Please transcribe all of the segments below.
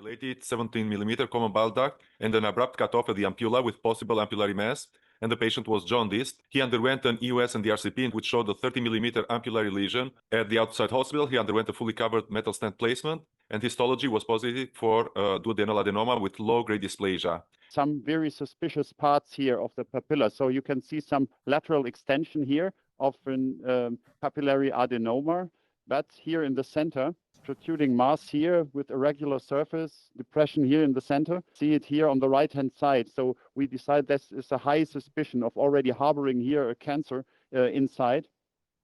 Dilated 17 millimeter common bile duct and an abrupt cutoff at the ampulla with possible ampullary mass, and the patient was jaundiced. He underwent an EUS and DRCP, which showed a 30 millimeter ampullary lesion. At the outside hospital, he underwent a fully covered metal stent placement, and histology was positive for duodenal adenoma with low-grade dysplasia. Some very suspicious parts here of the papilla. So you can see some lateral extension here of an papillary adenoma, but here in the center, protruding mass here with irregular surface, depression here in the center. See it here on the right-hand side. So we decide this is a high suspicion of already harboring here a cancer inside.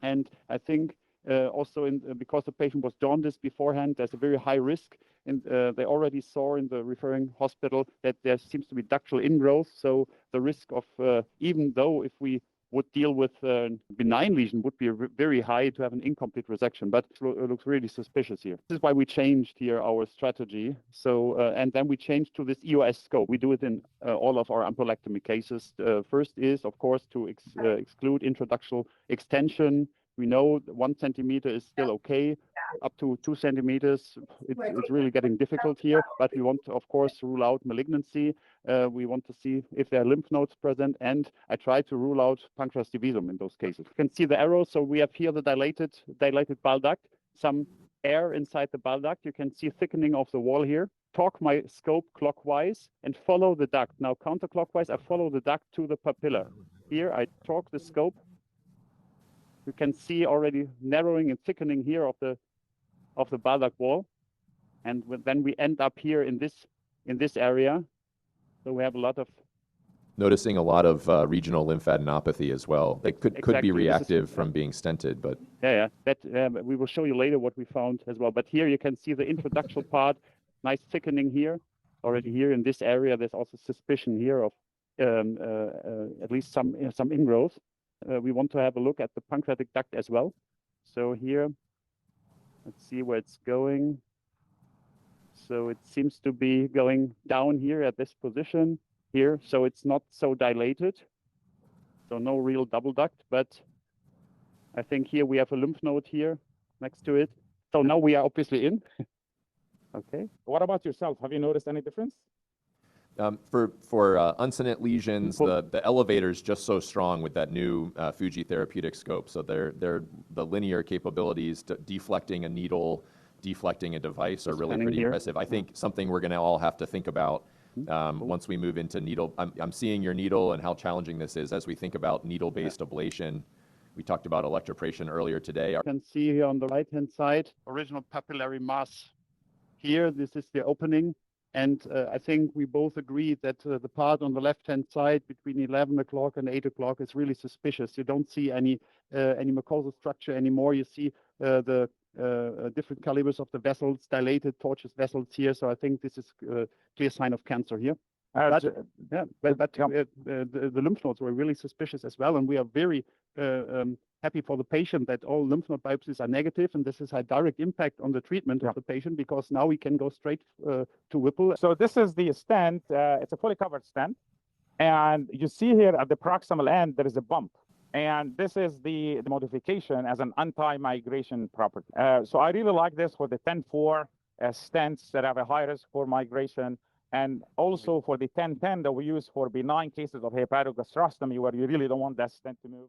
And I think also because the patient was jaundiced beforehand, there's a very high risk. And they already saw in the referring hospital that there seems to be ductal ingrowth. So the risk of, even though if we would deal with a benign lesion, would be very high to have an incomplete resection, but it looks really suspicious here. This is why we changed here our strategy. So, and then we changed to this EUS scope. We do it in all of our ampullectomy cases. First is, of course, to exclude intraductal extension. We know 1 centimeter is still okay. Up to 2 centimeters, it's really getting difficult here, but we want to, of course, rule out malignancy. We want to see if there are lymph nodes present, and I try to rule out pancreas divisum in those cases. You can see the arrows. So we have here the dilated bile duct, some air inside the bile duct. You can see thickening of the wall here. Torque my scope clockwise and follow the duct. Now counterclockwise, I follow the duct to the papilla. Here I torque the scope. You can see already narrowing and thickening here of the bile duct wall, and then we end up here in this area. So we have a lot of noticing a lot of regional lymphadenopathy as well. It could be reactive from being stented, but that we will show you later what we found as well. But here you can see the introductional part, nice thickening here. Already here in this area, there's also suspicion here of at least some ingrowth. We want to have a look at the pancreatic duct as well. So here, let's see where it's going. So it seems to be going down here at this position here. So it's not so dilated. So no real double duct, but I think here we have a lymph node here next to it. So now we are obviously in. Okay. What about yourself? Have you noticed any difference? For uncinate lesions, the elevator's just so strong with that new Fuji therapeutic scope. So the linear capabilities to deflecting a needle, deflecting a device are really pretty impressive. I think something we're going to all have to think about once we move into needle. I'm seeing your needle and how challenging this is as we think about needle-based ablation. We talked about electroporation earlier today. You can see here on the right-hand side, original papillary mass. Here, this is the opening. And I think we both agree that the part on the left-hand side between 11 o'clock and 8 o'clock is really suspicious. You don't see any mucosal structure anymore. You see the different calibers of the vessels, dilated, tortuous vessels here. So I think this is a clear sign of cancer here. The lymph nodes were really suspicious as well. And we are very happy for the patient that all lymph node biopsies are negative, and this has had direct impact on the treatment of the patient, because now we can go straight to Whipple. So this is the stent. It's a fully covered stent, and you see here at the proximal end there is a bump, and this is the modification as an anti-migration property. So I really like this for the 10-4 stents that have a high risk for migration, and also for the 10-10 that we use for benign cases of hepatogastrostomy where you really don't want that stent to move.